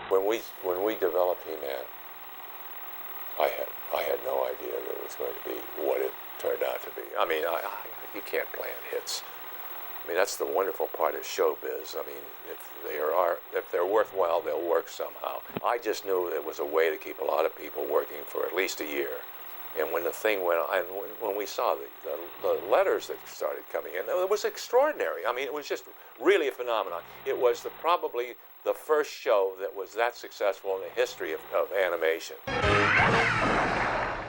When we developed He-Man, I had no idea that it was going to be what it turned out to be. I mean, you can't plan hits. I mean, that's the wonderful part of showbiz. I mean, if they're worthwhile, they'll work somehow. I just knew it was a way to keep a lot of people working for at least a year. And when the thing went on, when we saw the letters that started coming in, it was extraordinary. I mean, it was just really a phenomenon. It was probably the first show that was that successful in the history of animation.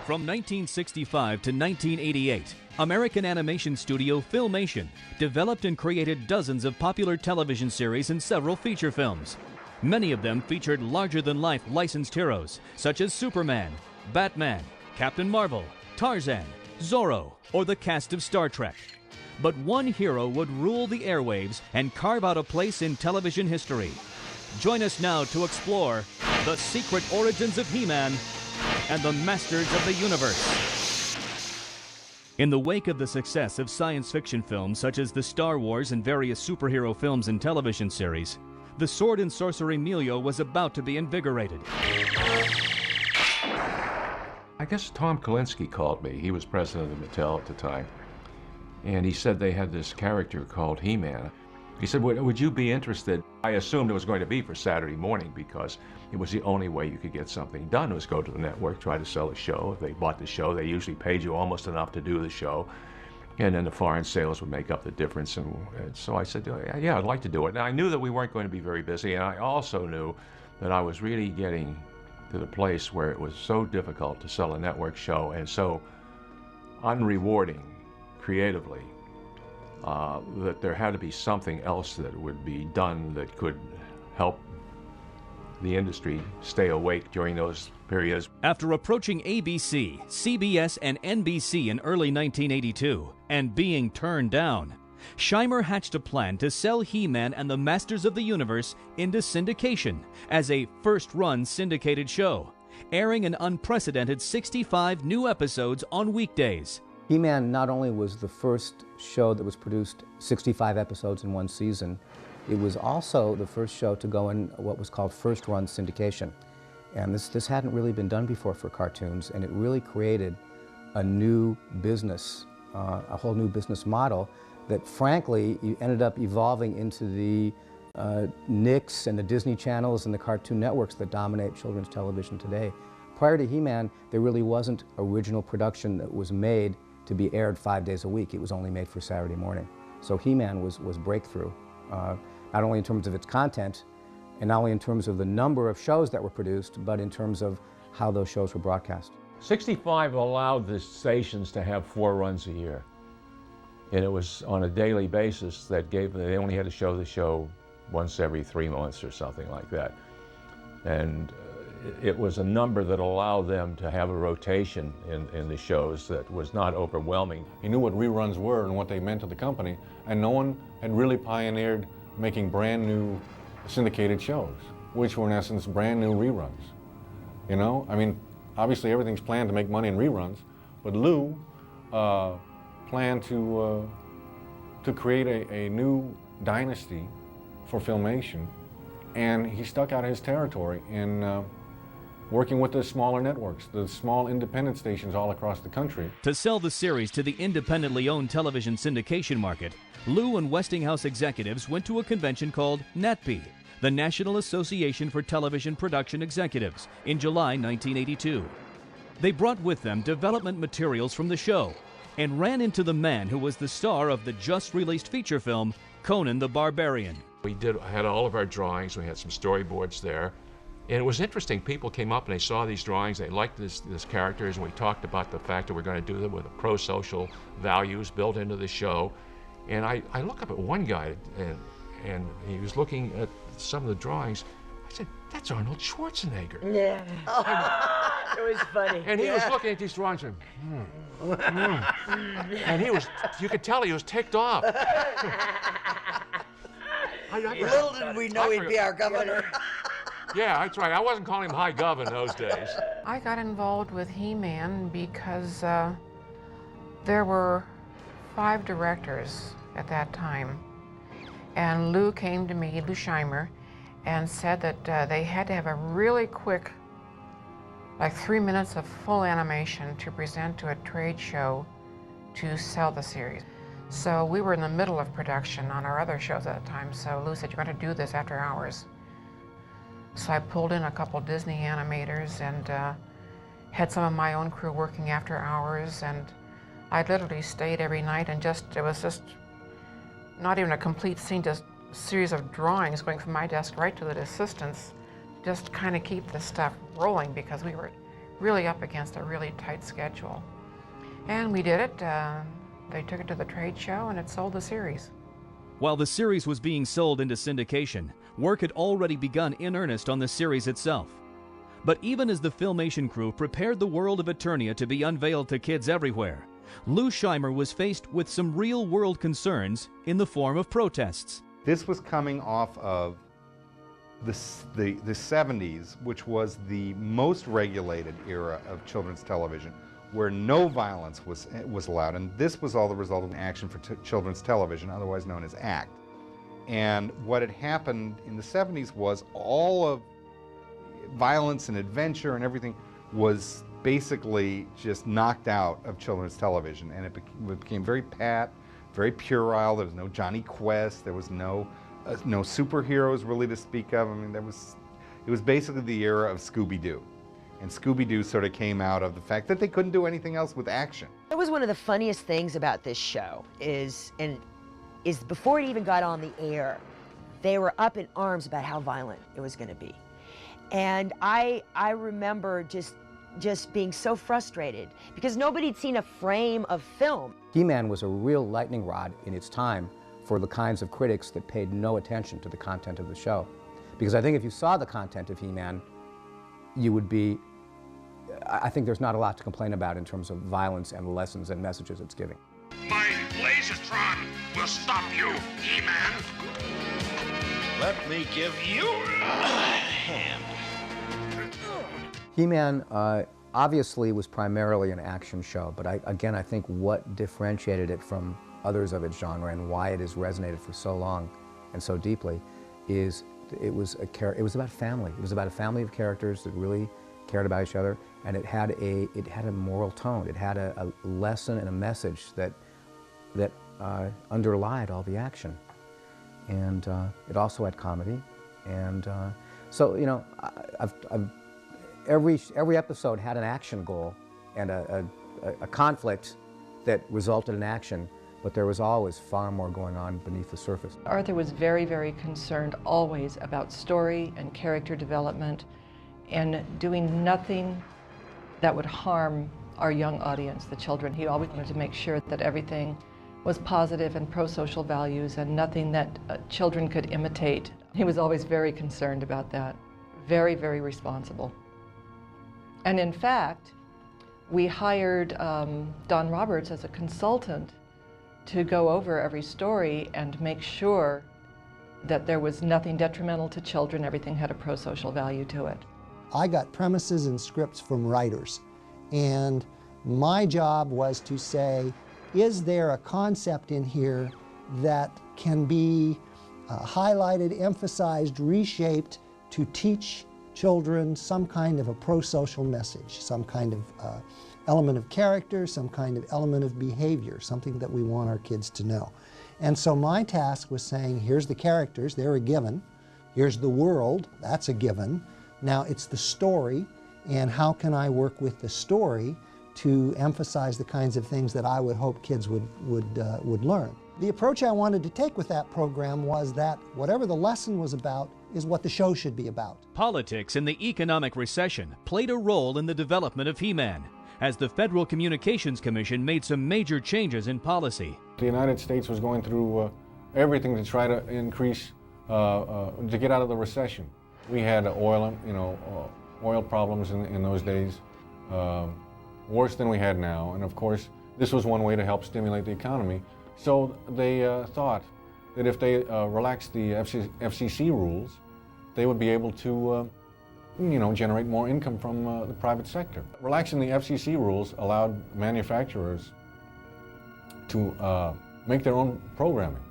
From 1965 to 1988, American animation studio Filmation developed and created dozens of popular television series and several feature films. Many of them featured larger-than-life licensed heroes, such as Superman, Batman, Captain Marvel, Tarzan, Zorro, or the cast of Star Trek. But one hero would rule the airwaves and carve out a place in television history. Join us now to explore the secret origins of He-Man and the Masters of the Universe. In the wake of the success of science fiction films such as the Star Wars and various superhero films and television series, the sword and sorcery milieu was about to be invigorated. I guess Tom Kalinske called me. He was president of Mattel at the time. And he said they had this character called He-Man. He said, would you be interested? I assumed it was going to be for Saturday morning because it was the only way you could get something done was go to the network, try to sell a show. If they bought the show, they usually paid you almost enough to do the show. And then the foreign sales would make up the difference. And so I said, yeah, I'd like to do it. And I knew that we weren't going to be very busy. And I also knew that I was really getting to the place where it was so difficult to sell a network show and so unrewarding creatively that there had to be something else that would be done that could help the industry stay awake during those periods. After approaching ABC, CBS, and NBC in early 1982 and being turned down, Scheimer hatched a plan to sell He-Man and the Masters of the Universe into syndication as a first-run syndicated show, airing an unprecedented 65 new episodes on weekdays. He-Man not only was the first show that was produced 65 episodes in one season, it was also the first show to go in what was called first-run syndication. And this hadn't really been done before for cartoons, and it really created a new business, a whole new business model that frankly ended up evolving into the Nicks and the Disney channels and the Cartoon Networks that dominate children's television today. Prior to He-Man, there really wasn't original production that was made to be aired 5 days a week. It was only made for Saturday morning. So He-Man was breakthrough, not only in terms of its content, and not only in terms of the number of shows that were produced, but in terms of how those shows were broadcast. 65 allowed the stations to have 4 runs a year. And it was on a daily basis that they only had to show the show once every 3 months or something like that. And it was a number that allowed them to have a rotation in the shows that was not overwhelming. He knew what reruns were and what they meant to the company, and no one had really pioneered making brand new syndicated shows, which were in essence brand new reruns. You know, I mean, obviously everything's planned to make money in reruns, but Lou planned to create a new dynasty for Filmation, and he stuck out his territory in working with the smaller networks, the small independent stations all across the country. To sell the series to the independently owned television syndication market, Lou and Westinghouse executives went to a convention called NATPE, the National Association for Television Production Executives, in July 1982. They brought with them development materials from the show and ran into the man who was the star of the just-released feature film, Conan the Barbarian. We had all of our drawings, we had some storyboards there. And it was interesting, people came up and they saw these drawings, they liked this characters, and we talked about the fact that we're going to do them with the pro-social values built into the show. And I look up at one guy, and he was looking at some of the drawings. I said, that's Arnold Schwarzenegger. Yeah. It was funny. And he was looking at these drawings and, and he was, you could tell he was ticked off. Little did we know he'd be our governor. Yeah, that's right. I wasn't calling him High Gov in those days. I got involved with He-Man because there were 5 directors at that time. And Lou came to me, Lou Scheimer, and said that they had to have a really quick, like 3 minutes of full animation to present to a trade show to sell the series. So we were in the middle of production on our other shows at the time, so Lou said, "You're going to do this after hours." So I pulled in a couple Disney animators and had some of my own crew working after hours, and I literally stayed every night and it was just not even a complete scene, just a series of drawings going from my desk right to the assistants, just kind of keep the stuff rolling because we were really up against a really tight schedule. And we did it. They took it to the trade show and it sold the series. While the series was being sold into syndication, work had already begun in earnest on the series itself. But even as the Filmation crew prepared the world of Eternia to be unveiled to kids everywhere, Lou Scheimer was faced with some real-world concerns in the form of protests. This was coming off of the 70s, which was the most regulated era of children's television, where no violence was allowed, and this was all the result of Action for Children's Television, otherwise known as ACT. And what had happened in the 70s was all of violence and adventure and everything was basically just knocked out of children's television, and it became very pat, very puerile. There was no Johnny Quest, there was no superheroes really to speak of. I mean, it was basically the era of Scooby-Doo. And Scooby-Doo sort of came out of the fact that they couldn't do anything else with action. That was one of the funniest things about this show is before it even got on the air, they were up in arms about how violent it was going to be. And I remember just being so frustrated because nobody'd seen a frame of film. He-Man was a real lightning rod in its time for the kinds of critics that paid no attention to the content of the show. Because I think if you saw the content of He-Man, you would be, I think there's not a lot to complain about in terms of violence and lessons and messages it's giving. My Lasertron will stop you, He-Man. Let me give you a hand. He-Man obviously was primarily an action show, but I think what differentiated it from others of its genre and why it has resonated for so long and so deeply is it was about family. It was about a family of characters that really cared about each other, and it had a moral tone. It had a lesson and a message that underlied all the action, and it also had comedy, and so you know, every episode had an action goal and a conflict that resulted in action. But there was always far more going on beneath the surface. Arthur was very, very concerned always about story and character development and doing nothing that would harm our young audience, the children. He always wanted to make sure that everything was positive and pro-social values and nothing that children could imitate. He was always very concerned about that, very, very responsible. And in fact, we hired Don Roberts as a consultant to go over every story and make sure that there was nothing detrimental to children, everything had a pro-social value to it. I got premises and scripts from writers, and my job was to say, is there a concept in here that can be highlighted, emphasized, reshaped to teach children some kind of a pro-social message, some kind of element of character, some kind of element of behavior, something that we want our kids to know. And so my task was saying, here's the characters, they're a given. Here's the world, that's a given. Now it's the story, and how can I work with the story to emphasize the kinds of things that I would hope kids would learn. The approach I wanted to take with that program was that whatever the lesson was about is what the show should be about. Politics and the economic recession played a role in the development of He-Man, as the Federal Communications Commission made some major changes in policy. The United States was going through everything to try to increase, to get out of the recession. We had oil problems in those days, worse than we had now. And of course, this was one way to help stimulate the economy. So they thought that if they relaxed the FCC rules, they would be able to generate more income from the private sector. Relaxing the FCC rules allowed manufacturers to make their own programming,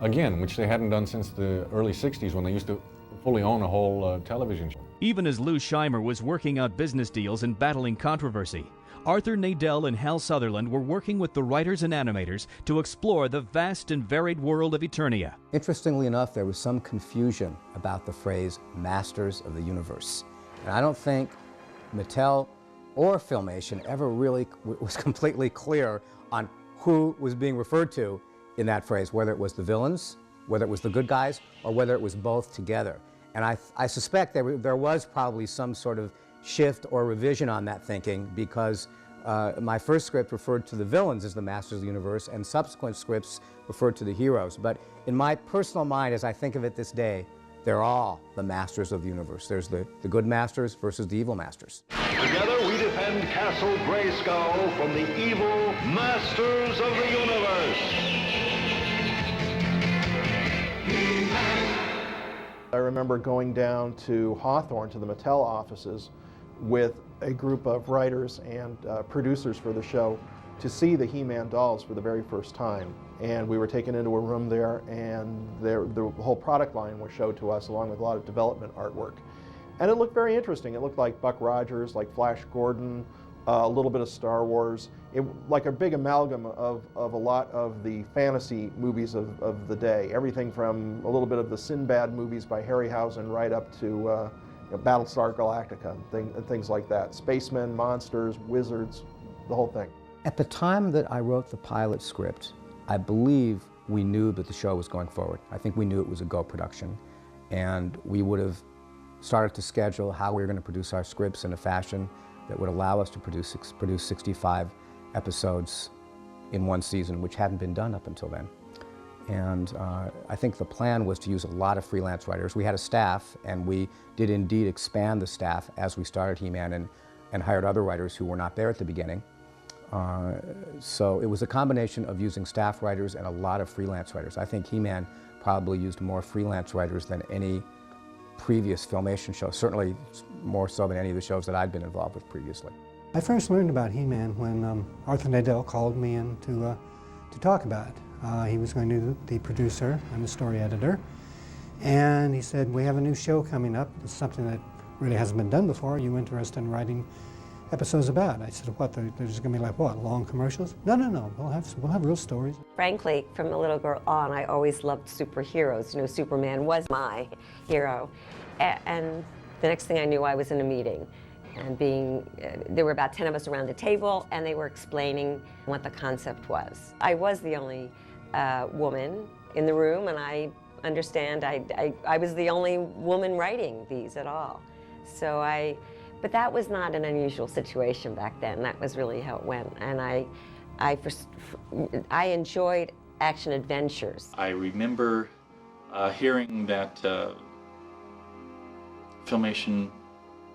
again, which they hadn't done since the early 60s when they used to fully own a whole television show. Even as Lou Scheimer was working out business deals and battling controversy, Arthur Nadell and Hal Sutherland were working with the writers and animators to explore the vast and varied world of Eternia. Interestingly enough, there was some confusion about the phrase Masters of the Universe. And I don't think Mattel or Filmation ever really was completely clear on who was being referred to in that phrase, whether it was the villains, whether it was the good guys, or whether it was both together. And I suspect there was probably some sort of shift or revision on that thinking, because my first script referred to the villains as the Masters of the Universe, and subsequent scripts referred to the heroes. But in my personal mind, as I think of it this day, they're all the Masters of the Universe. There's the good Masters versus the evil Masters. Together we defend Castle Grayskull from the evil Masters of the Universe. I remember going down to Hawthorne, to the Mattel offices, with a group of writers and producers for the show to see the He-Man dolls for the very first time. And we were taken into a room there, and the whole product line was showed to us, along with a lot of development artwork. And it looked very interesting. It looked like Buck Rogers, like Flash Gordon, a little bit of Star Wars, like a big amalgam of a lot of the fantasy movies of the day. Everything from a little bit of the Sinbad movies by Harryhausen right up to Battlestar Galactica and things like that. Spacemen, monsters, wizards, the whole thing. At the time that I wrote the pilot script, I believe we knew that the show was going forward. I think we knew it was a Go production, and we would have started to schedule how we were going to produce our scripts in a fashion that would allow us to produce 65 episodes in one season, which hadn't been done up until then. And I think the plan was to use a lot of freelance writers. We had a staff, and we did indeed expand the staff as we started He-Man, and hired other writers who were not there at the beginning. So it was a combination of using staff writers and a lot of freelance writers. I think He-Man probably used more freelance writers than any previous Filmation show, certainly more so than any of the shows that I'd been involved with previously. I first learned about He-Man when Arthur Nadell called me in to talk about it. He was going to be the producer and the story editor, and he said, we have a new show coming up. It's something that really hasn't been done before. Are you interested in writing episodes about it? I said, what, there's going to be like what, long commercials? No, we'll have real stories. Frankly, from a little girl on, I always loved superheroes. You know, Superman was my hero. And the next thing I knew, I was in a meeting. And there were about 10 of us around the table, and they were explaining what the concept was. I was the only woman in the room, and I understand I was the only woman writing these at all. But that was not an unusual situation back then. That was really how it went. And I enjoyed action adventures. I remember hearing that Filmation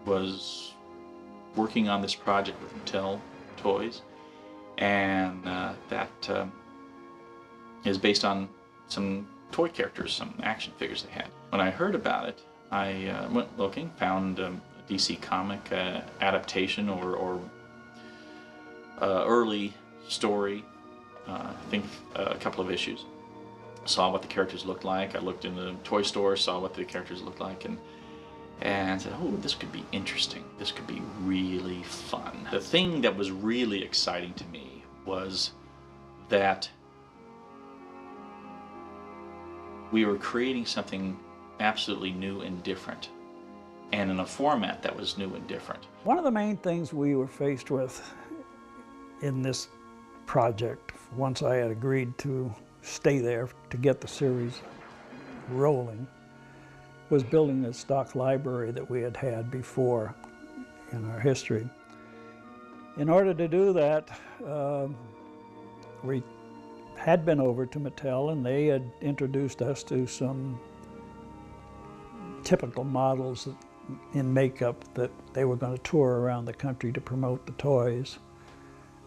was working on this project with Mattel Toys, and that is based on some toy characters, some action figures they had. When I heard about it, I went looking, found a DC comic adaptation or early story, I think a couple of issues. Saw what the characters looked like. I looked in the toy store, saw what the characters looked like, and said, oh, this could be interesting. This could be really fun. The thing that was really exciting to me was that we were creating something absolutely new and different, and in a format that was new and different. One of the main things we were faced with in this project, once I had agreed to stay there to get the series rolling, was building a stock library that we had had before in our history. In order to do that, we had been over to Mattel, and they had introduced us to some typical models in makeup that they were going to tour around the country to promote the toys.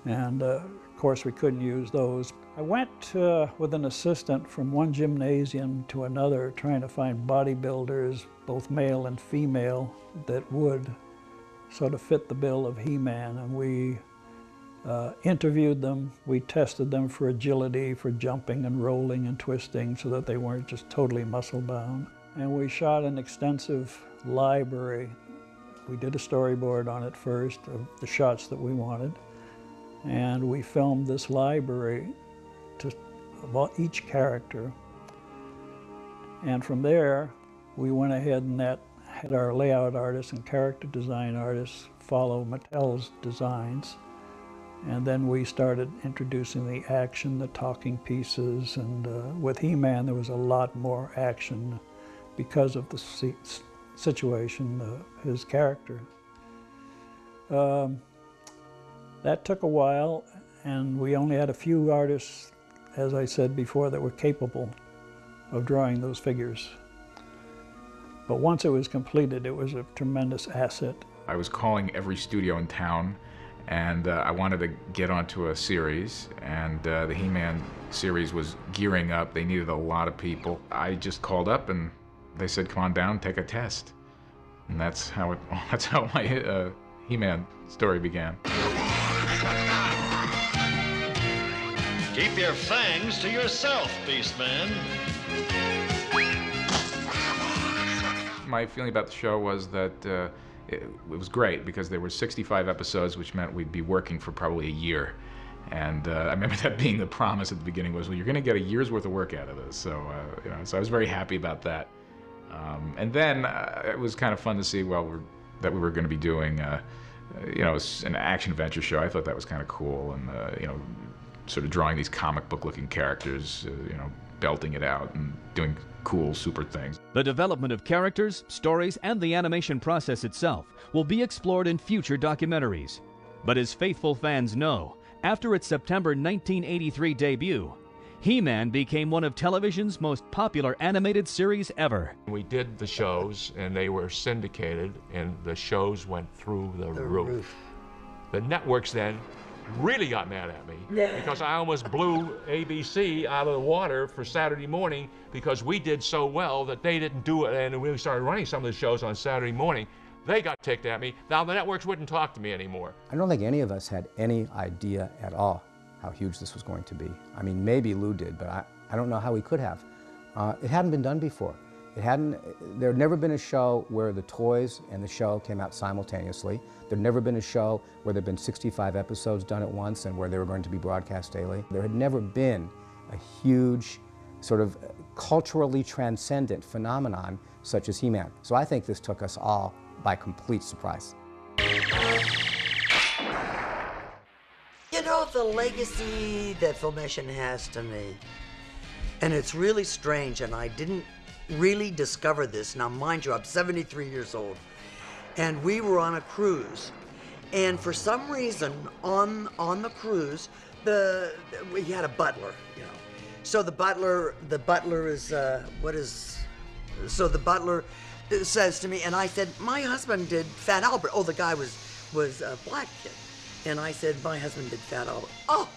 And of course we couldn't use those. I went with an assistant from one gymnasium to another trying to find bodybuilders, both male and female, that would sort of fit the bill of He-Man. And we interviewed them, we tested them for agility, for jumping and rolling and twisting so that they weren't just totally muscle bound. and we shot an extensive library. We did a storyboard on it first of the shots that we wanted, and we filmed this library about each character. And from there, we went ahead and had our layout artists and character design artists follow Mattel's designs. And then we started introducing the action, the talking pieces, and with He-Man there was a lot more action because of the situation, his character. That took a while, and we only had a few artists, as I said before, that were capable of drawing those figures. But once it was completed, it was a tremendous asset. I was calling every studio in town, and I wanted to get onto a series, and the He-Man series was gearing up. They needed a lot of people. I just called up, and they said, "Come on down, take a test," and that's how my He-Man story began. Keep your fangs to yourself, Beastman. My feeling about the show was that it was great because there were 65 episodes, which meant we'd be working for probably a year. And I remember that being the promise at the beginning was, well, you're going to get a year's worth of work out of this. So, so I was very happy about that. And then it was kind of fun to see, that we were going to be doing, an action-adventure show. I thought that was kind of cool, and sort of drawing these comic book-looking characters, belting it out and doing cool, super things. The development of characters, stories, and the animation process itself will be explored in future documentaries. But as faithful fans know, after its September 1983 debut, He-Man became one of television's most popular animated series ever. We did the shows, and they were syndicated, and the shows went through the roof. The networks then really got mad at me because I almost blew ABC out of the water for Saturday morning because we did so well that they didn't do it, and we started running some of the shows on Saturday morning. They got ticked at me. Now the networks wouldn't talk to me anymore. I don't think any of us had any idea at all how huge this was going to be. I mean, maybe Lou did, but I don't know how we could have. It hadn't been done before. There had never been a show where the toys and the show came out simultaneously. There'd never been a show where there'd been 65 episodes done at once and where they were going to be broadcast daily. There had never been a huge, sort of culturally transcendent phenomenon such as He-Man. So I think this took us all by complete surprise. You know, the legacy that Filmation has to me, and it's really strange, and I didn't really discover this. Now, mind you, I'm 73 years old, and we were on a cruise, and for some reason, on the cruise, we had a butler, So the butler says to me, and I said, my husband did Fat Albert. Oh, the guy was a black kid. And I said, my husband did Fat Albert. Oh,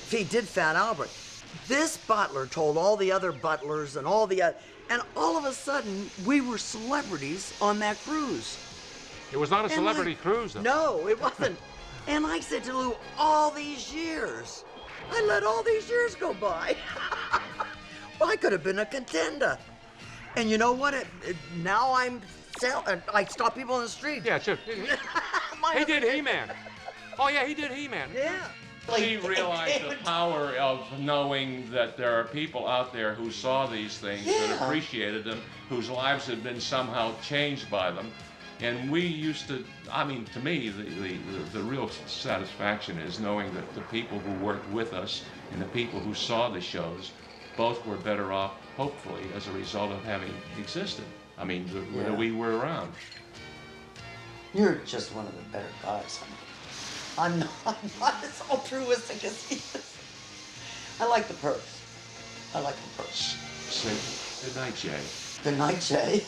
if he did Fat Albert. This butler told all the other butlers and all of a sudden, we were celebrities on that cruise. It was not a celebrity cruise, though. No, it wasn't. And I said to Lou, all these years, I let all these years go by. Well, I could have been a contender. And you know what? Now I stop people in the street. Yeah, sure. He did He-Man. Oh, yeah, he did He-Man. Yeah. She realized the power of knowing that there are people out there who saw these things and appreciated them, whose lives had been somehow changed by them. And we used to, to me, the real satisfaction is knowing that the people who worked with us and the people who saw the shows both were better off, hopefully, as a result of having existed. We were around. You're just one of the better guys. I'm not as altruistic as he is. I like the perks. I like the perks. Good night, Jay. Good night, Jay.